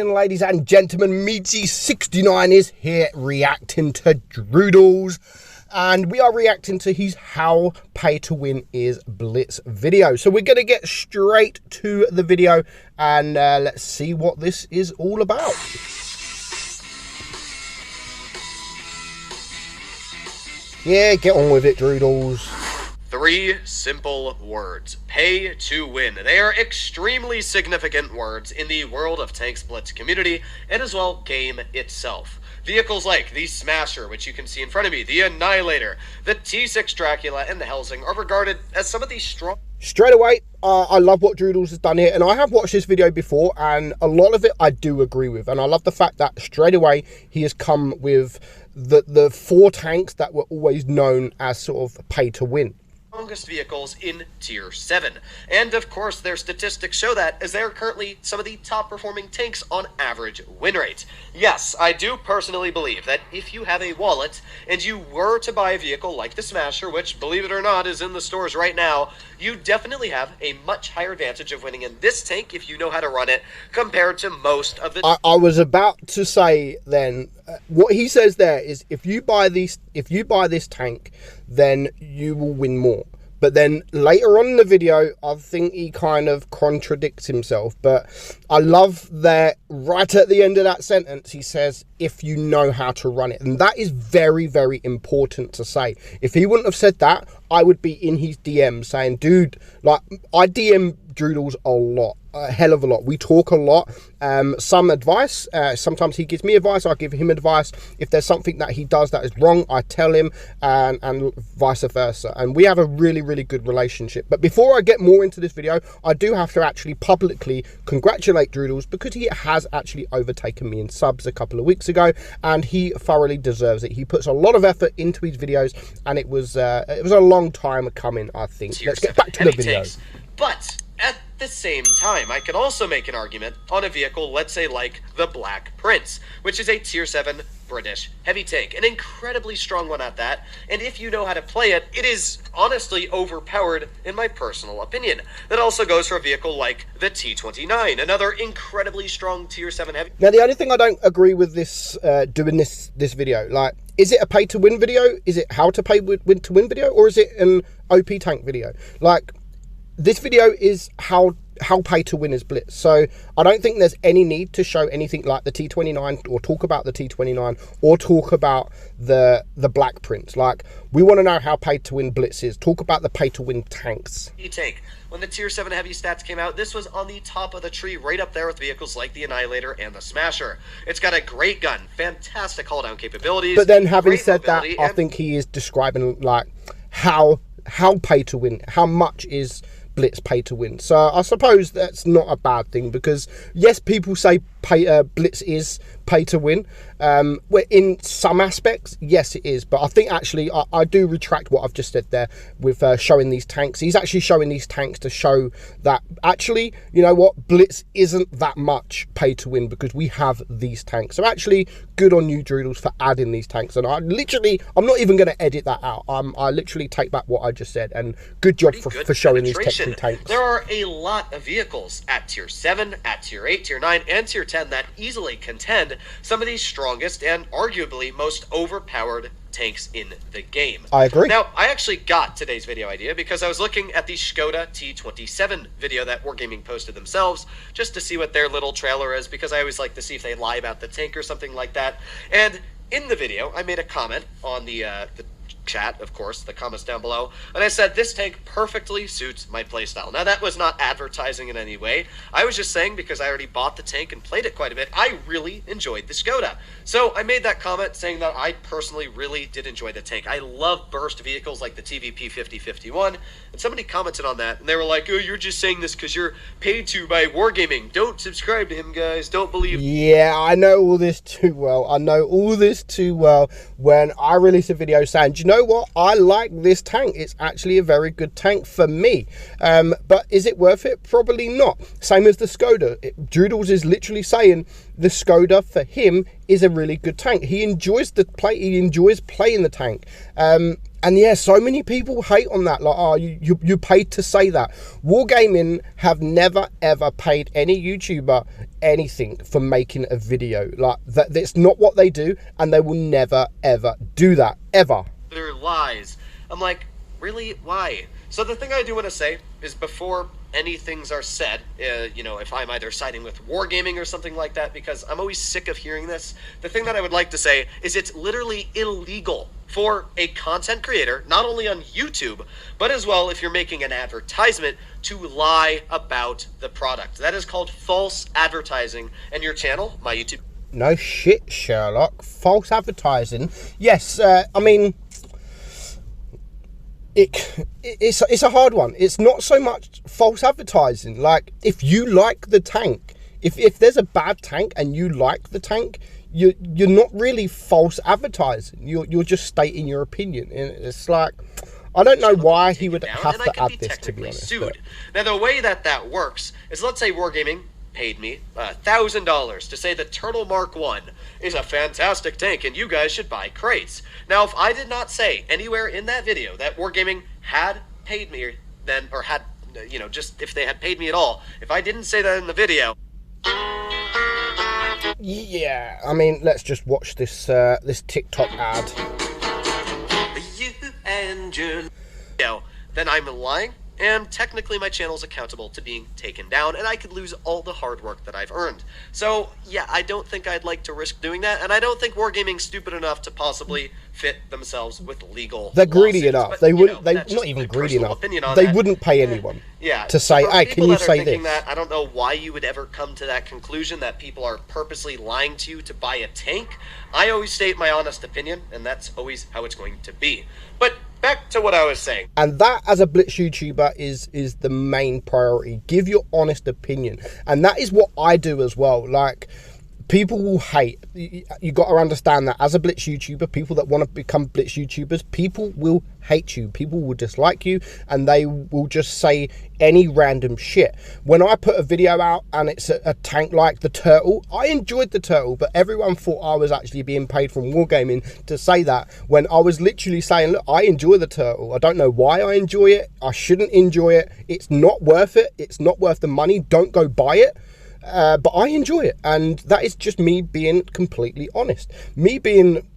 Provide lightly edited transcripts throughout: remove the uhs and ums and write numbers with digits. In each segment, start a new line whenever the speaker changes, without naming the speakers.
evening, ladies and gentlemen. Meadsy69 is here reacting to Droodles. And we are reacting to his How Pay to Win Is Blitz video. So we're going to get straight to the video and let's see what this is all about. Yeah, get on with it, Droodles.
3 simple words. Pay to win. They are extremely significant words in the world of Tanks Blitz community and as well game itself. Vehicles like the Smasher, which you can see in front of me, the Annihilator, the T6 Dracula, and the Helsing are regarded as some of these strong...
Straight away, I love what Droodles has done here, and I have watched this video before, and a lot of it I do agree with, and I love the fact that straight away he has come with the 4 tanks that were always known as sort of pay to win.
Strongest vehicles in Tier 7. And of course their statistics show that as they are currently some of the top performing tanks on average win rate. Yes, I do personally believe that if you have a wallet and you were to buy a vehicle like the Smasher, which believe it or not is in the stores right now, you definitely have a much higher advantage of winning in this tank if you know how to run it compared to most of the...
I was about to say then, what he says there is if you buy this tank, then you will win more. But then later on in the video, I think he kind of contradicts himself. But I love that right at the end of that sentence, he says, if you know how to run it. And that is very, very important to say. If he wouldn't have said that, I would be in his DM saying, dude, like, I DM Droodles a lot. A hell of a lot. We talk a lot. Some advice. Sometimes he gives me advice. I give him advice. If there's something that he does that is wrong, I tell him, and vice versa. And we have a really, really good relationship. But before I get more into this video, I do have to actually publicly congratulate Droodles because he has actually overtaken me in subs a couple of weeks ago, and he thoroughly deserves it. He puts a lot of effort into his videos, and it was a long time coming, I think. Let's get back to the video.
But at the same time, I could also make an argument on a vehicle, let's say like the Black Prince, which is a Tier 7 British heavy tank, an incredibly strong one at that, and if you know how to play it, it is honestly overpowered in my personal opinion. That also goes for a vehicle like the T29, another incredibly strong Tier 7 heavy.
Now the only thing I don't agree with this, doing this video, like, is it a pay to win video? Is it how to pay to win video? Or is it an OP tank video? Like, this video is how pay to win is Blitz. So I don't think there's any need to show anything like the T29 or talk about the T29 or talk about the Black Prince. Like, we want to know how pay to win Blitz is. Talk about the pay to win tanks.
Tank. When the Tier 7 heavy stats came out, this was on the top of the tree, right up there with vehicles like the Annihilator and the Smasher. It's got a great gun, fantastic hull down capabilities.
But then having said that, I think he is describing like how pay to win, how much is Blitz pay to win. So I suppose that's not a bad thing, because yes, people say Blitz is pay to win. Where in some aspects, yes, it is. But I think actually I do retract what I've just said there with showing these tanks. He's actually showing these tanks to show that actually, you know what, Blitz isn't that much pay to win because we have these tanks. So actually, good on you, Droodles, for adding these tanks. And I'm not even going to edit that out. I literally take back what I just said. And good job for showing these tanks.
There are a lot of vehicles at Tier 7, at Tier 8, Tier 9, and Tier 10 that easily contend some of the strongest and arguably most overpowered tanks in the game.
I agree.
Now, I actually got today's video idea because I was looking at the Skoda T27 video that Wargaming posted themselves just to see what their little trailer is, because I always like to see if they lie about the tank or something like that. And in the video, I made a comment on the chat, of course, the comments down below, and I said this tank perfectly suits my playstyle. Now, that was not advertising in any way. I was just saying, because I already bought the tank and played it quite a bit, I really enjoyed the Skoda. So I made that comment saying that I personally really did enjoy the tank. I love burst vehicles like the TVP 5051, and somebody commented on that, and they were like, oh, you're just saying this because you're paid to by Wargaming. Don't subscribe to him, guys. Don't believe...
Yeah, I know all this too well. I know all this too well when I release a video saying, do you know what, I like this tank, it's actually a very good tank for me, but is it worth it? Probably not. Same as the Skoda. Droodles is literally saying the Skoda for him is a really good tank. He enjoys the play, he enjoys playing the tank. And yeah, so many people hate on that. Like, oh, you paid to say that. Wargaming have never ever paid any YouTuber anything for making a video. Like that's not what they do, and they will never ever do that ever.
They're lies. I'm like, really? Why? So the thing I do want to say is before any things are said, you know, if I'm either siding with Wargaming or something like that, because I'm always sick of hearing this, the thing that I would like to say is it's literally illegal for a content creator, not only on YouTube, but as well if you're making an advertisement, to lie about the product. That is called false advertising, and your channel, my YouTube...
No shit, Sherlock. False advertising. Yes, I mean... It's a hard one. It's not so much false advertising. Like, if you like the tank, if there's a bad tank and you like the tank, you're not really false advertising. You're just stating your opinion. And it's like, I don't know why he would have to add this, to be honest. But...
Now, the way that works is, let's say Wargaming paid me $1,000 to say the Turtle Mark 1 is a fantastic tank and you guys should buy crates. Now, if I did not say anywhere in that video that Wargaming had paid me then, or had, you know, just if they had paid me at all, if I didn't say that in the video...
Yeah, I mean, let's just watch this this TikTok ad.
You and your... Then I'm lying, and technically my channel's accountable to being taken down, and I could lose all the hard work that I've earned. So, yeah, I don't think I'd like to risk doing that, and I don't think Wargaming's stupid enough to possibly fit themselves with legal
They're greedy
lawsuits.
enough.
But,
they
wouldn't,
they not even greedy enough.
They
wouldn't pay anyone
yeah,
to say, hey, can you say this?
That, I don't know why you would ever come to that conclusion that people are purposely lying to you to buy a tank. I always state my honest opinion, and that's always how it's going to be. But back to what I was saying.
And that, as a Blitz YouTuber, is the main priority. Give your honest opinion. And that is what I do as well. Like, people will hate. You got to understand that as a Blitz YouTuber, people that want to become Blitz YouTubers, people will hate you. People will dislike you, and they will just say any random shit. When I put a video out and it's a tank like the Turtle, I enjoyed the Turtle, but everyone thought I was actually being paid from Wargaming to say that, when I was literally saying, look, I enjoy the Turtle. I don't know why I enjoy it. I shouldn't enjoy it. It's not worth it. It's not worth the money. Don't go buy it. But I enjoy it, and that is just me being completely honest. Me being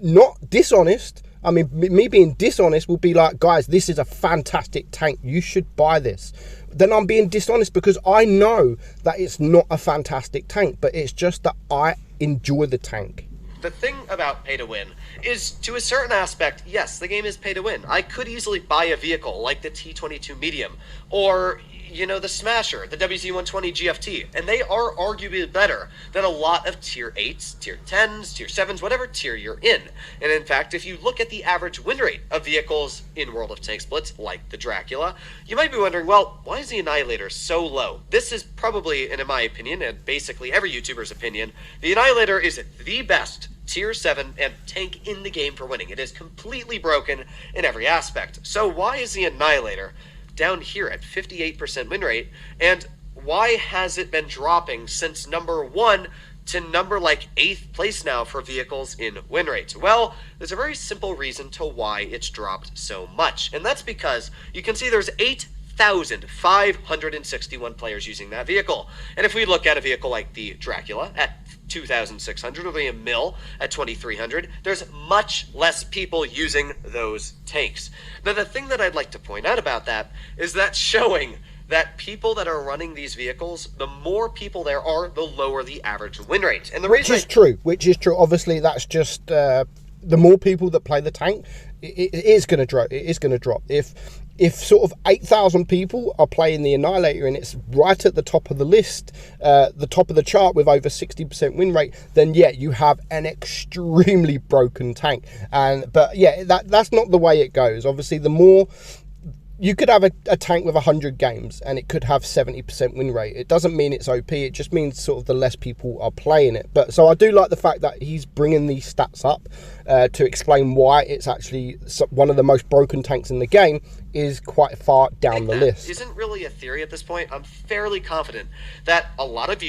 not dishonest, I mean, me being dishonest will be like, guys, this is a fantastic tank, you should buy this. Then I'm being dishonest because I know that it's not a fantastic tank, but it's just that I enjoy the tank.
The thing about pay to win is, to a certain aspect, yes, the game is pay to win. I could easily buy a vehicle like the T22 Medium, or, you know, the Smasher, the WZ120 GFT, and they are arguably better than a lot of tier 8s, tier 10s, tier 7s, whatever tier you're in. And in fact, if you look at the average win rate of vehicles in World of Tanks Blitz, like the Dracula, you might be wondering, well, why is the Annihilator so low? This is probably, and in my opinion, and basically every YouTuber's opinion, the Annihilator is the best tier 7 and tank in the game for winning. It is completely broken in every aspect. So why is the Annihilator down here at 58% win rate, and why has it been dropping since number 1 to number like 8th place now for vehicles in win rates? Well, there's a very simple reason to why it's dropped so much, and that's because you can see there's 8,561 players using that vehicle. And if we look at a vehicle like the Dracula at 2,600, or the Mill at 2,300, there's much less people using those tanks. Now, the thing that I'd like to point out about that is that showing that people that are running these vehicles, the more people there are, the lower the average win rate. And the reason
which is true. Obviously, that's just the more people that play the tank, it is going to drop. It is going to drop. If sort of 8,000 people are playing the Annihilator and it's right at the top of the list, the top of the chart with over 60% win rate, then yeah, you have an extremely broken tank. But yeah, that's not the way it goes. Obviously, the more you could have a tank with 100 games and it could have 70% win rate. It doesn't mean it's OP. It just means sort of the less people are playing it. But so I do like the fact that he's bringing these stats up to explain why it's actually one of the most broken tanks in the game is quite far down the list.
Isn't really a theory at this point. I'm fairly confident that a lot of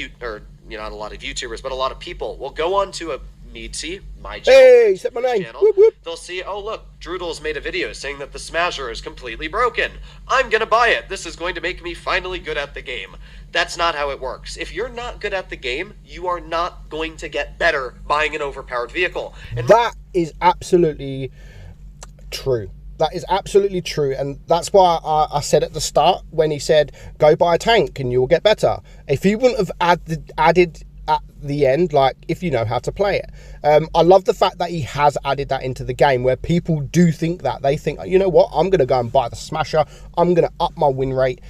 not a lot of YouTubers, but a lot of people will go on to a Meadsy, my
Hey,
channel,
said my name.
channel,
Whoop, whoop.
they'll see, oh look, Droodles made a video saying that the Smasher is completely broken. I'm gonna buy it. This is going to make me finally good at the game. That's not how it works. If you're not good at the game, you are not going to get better buying an overpowered vehicle. And
that is absolutely true. That is absolutely true, and that's why I said at the start when he said go buy a tank and you'll get better. If he wouldn't have added at the end, like, if you know how to play it. I love the fact that he has added that into the game, where people do think that. They think, you know what, I'm going to go and buy the Smasher, I'm going to up my win rate.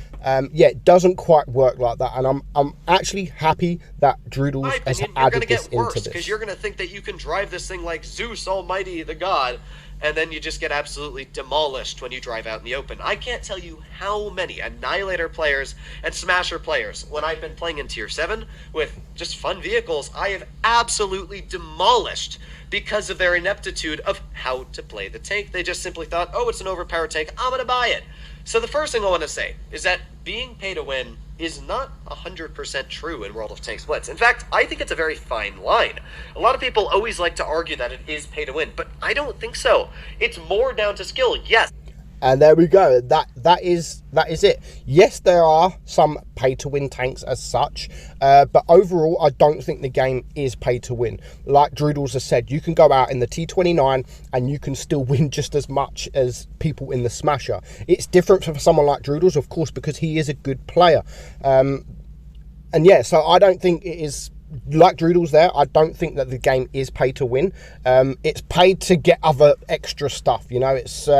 Yeah, it doesn't quite work like that, and I'm actually happy that Droodles has added this into this.
Because you're going to think that you can drive this thing like Zeus Almighty the God, and then you just get absolutely demolished when you drive out in the open. I can't tell you how many Annihilator players and Smasher players, when I've been playing in Tier 7 with just fun vehicles, I have absolutely demolished because of their ineptitude of how to play the tank. They just simply thought, oh, it's an overpowered tank, I'm going to buy it. So the first thing I want to say is that being pay to win is not 100% true in World of Tanks Blitz. In fact, I think it's a very fine line. A lot of people always like to argue that it is pay to win, but I don't think so. It's more down to skill, yes.
And there we go. That is it. Yes, there are some pay-to-win tanks as such, but overall, I don't think the game is pay-to-win. Like Droodles has said, you can go out in the T29 and you can still win just as much as people in the Smasher. It's different for someone like Droodles, of course, because he is a good player. And yeah, so I don't think it is... Like Droodles there, I don't think that the game is pay-to-win. It's paid to get other extra stuff, you know. It's...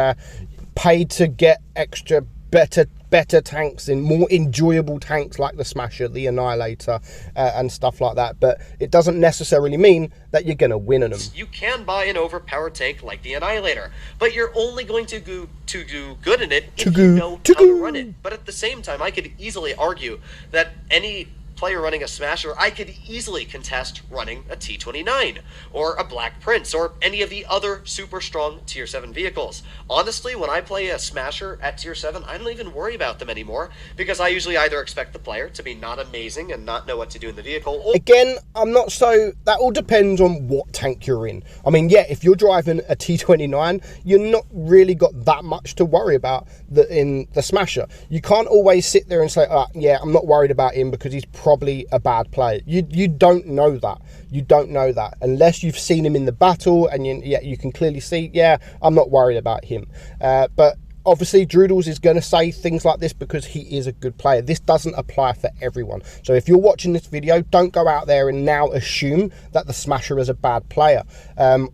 paid to get extra better tanks and more enjoyable tanks like the Smasher, the Annihilator, and stuff like that. But it doesn't necessarily mean that you're going to win on them.
You can buy an overpowered tank like the Annihilator, but you're only going to do good in it if you know how to run it. But at the same time, I could easily argue that any player running a Smasher, I could easily contest running a T29 or a Black Prince or any of the other super strong Tier 7 vehicles. Honestly, when I play a Smasher at Tier 7, I don't even worry about them anymore, because I usually either expect the player to be not amazing and not know what to do in the vehicle, or...
Again, I'm not so... That all depends on what tank you're in. I mean, yeah, if you're driving a T29, you're not really got that much to worry about in the Smasher. You can't always sit there and say, yeah, I'm not worried about him because he's probably a bad player. You don't know that. You don't know that unless you've seen him in the battle, and you can clearly see, yeah, I'm not worried about him. But obviously Droodles is going to say things like this because he is a good player. This doesn't apply for everyone. So if you're watching this video, don't go out there and now assume that the Smasher is a bad player.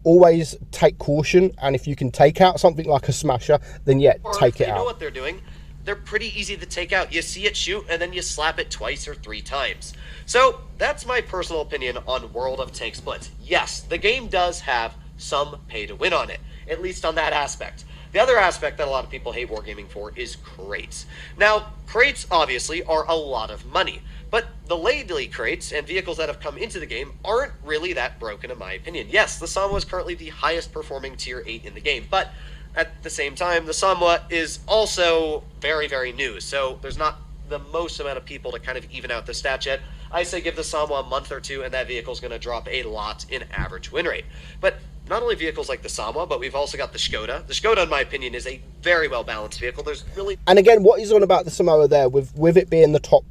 Always take caution, and if you can take out something like a Smasher, then yeah, take it out.
You know what they're doing? They're pretty easy to take out. You see it shoot, and then you slap it twice or 3 times. So that's my personal opinion on World of Tanks Blitz. Yes, the game does have some pay to win on it, at least on that aspect. The other aspect that a lot of people hate wargaming for is crates. Now, crates obviously are a lot of money, but the lately crates and vehicles that have come into the game aren't really that broken in my opinion. Yes, the Samwa is currently the highest performing Tier 8 in the game, but at the same time, the Samwa is also very, very new, so there's not the most amount of people to kind of even out the stat yet. I say give the Samwa a month or two, and that vehicle's going to drop a lot in average win rate. But not only vehicles like the Samwa, but we've also got the Skoda. The Skoda, in my opinion, is a very well-balanced vehicle. There's really...
And again, what is on about the Samoa there, with it being the top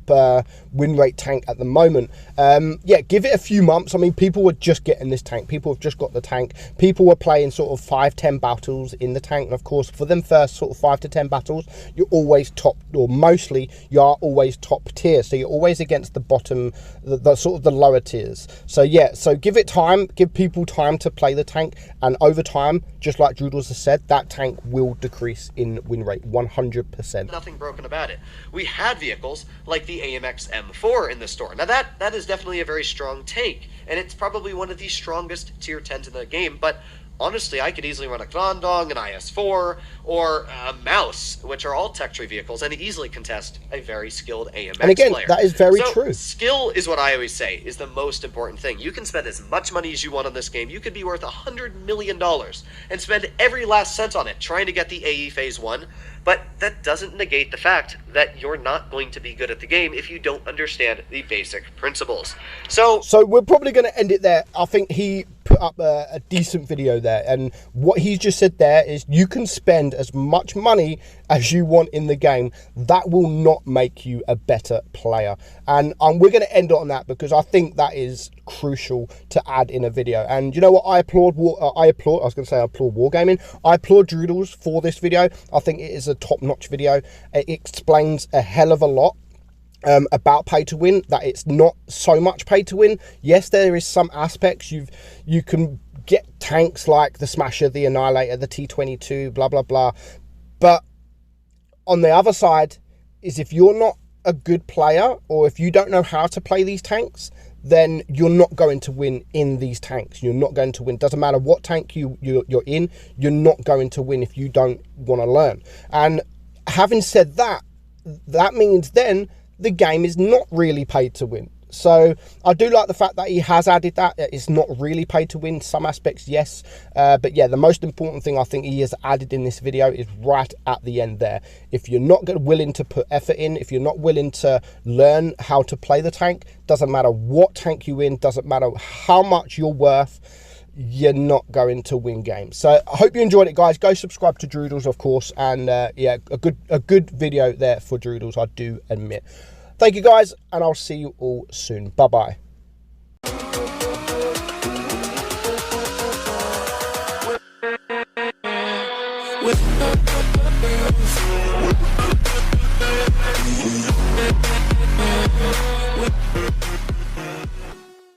win rate tank at the moment, yeah, give it a few months. I mean, people were just getting this tank. People have just got the tank. People were playing sort of 5-10 battles in the tank. And of course, for them first sort of 5 to 10 battles, you're always top, or mostly you are always top tier. So you're always against the bottom, the sort of the lower tiers. So yeah, so give it time, give people time to play the tank. And over time, just like Droodles has said, that tank will decrease in win rate 100%.
Nothing broken about it. We had vehicles like the AMX M4 in the store. Now that is definitely a very strong tank, and it's probably one of the strongest tier 10s in the game, but honestly, I could easily run a Grandong, an IS-4, or a Mouse, which are all tech tree vehicles, and easily contest a very skilled AMX
and again,
player.
That is very true.
Skill is what I always say is the most important thing. You can spend as much money as you want on this game. You could be worth $100 million and spend every last cent on it trying to get the AE Phase 1, but that doesn't negate the fact that you're not going to be good at the game if you don't understand the basic principles. So
we're probably going to end it there. I think he put up a decent video there. And what he's just said there is you can spend as much money as you want in the game. That will not make you a better player. And we're going to end on that because I think that is crucial to add in a video. And you know what? I applaud Wargaming. I applaud Droodles for this video. I think it is a top-notch video. It explains a hell of a lot about pay to win, that it's not so much pay to win. Yes, there is some aspects. You can get tanks like the Smasher, the Annihilator, the T-22, blah blah blah, but on the other side is if you're not a good player, or if you don't know how to play these tanks, then you're not going to win in these tanks. You're not going to win. Doesn't matter what tank you're in, you're not going to win if you don't want to learn. And having said that, that means then the game is not really paid to win. So I do like the fact that he has added that. It's not really paid to win. Some aspects, yes. But yeah, the most important thing I think he has added in this video is right at the end there. If you're not willing to put effort in, if you're not willing to learn how to play the tank, doesn't matter what tank you win, doesn't matter how much you're worth, you're not going to win games. So I hope you enjoyed it, guys. Go subscribe to Droodles, of course. And yeah, a good video there for Droodles, I do admit. Thank you, guys, and I'll see you all soon. Bye-bye.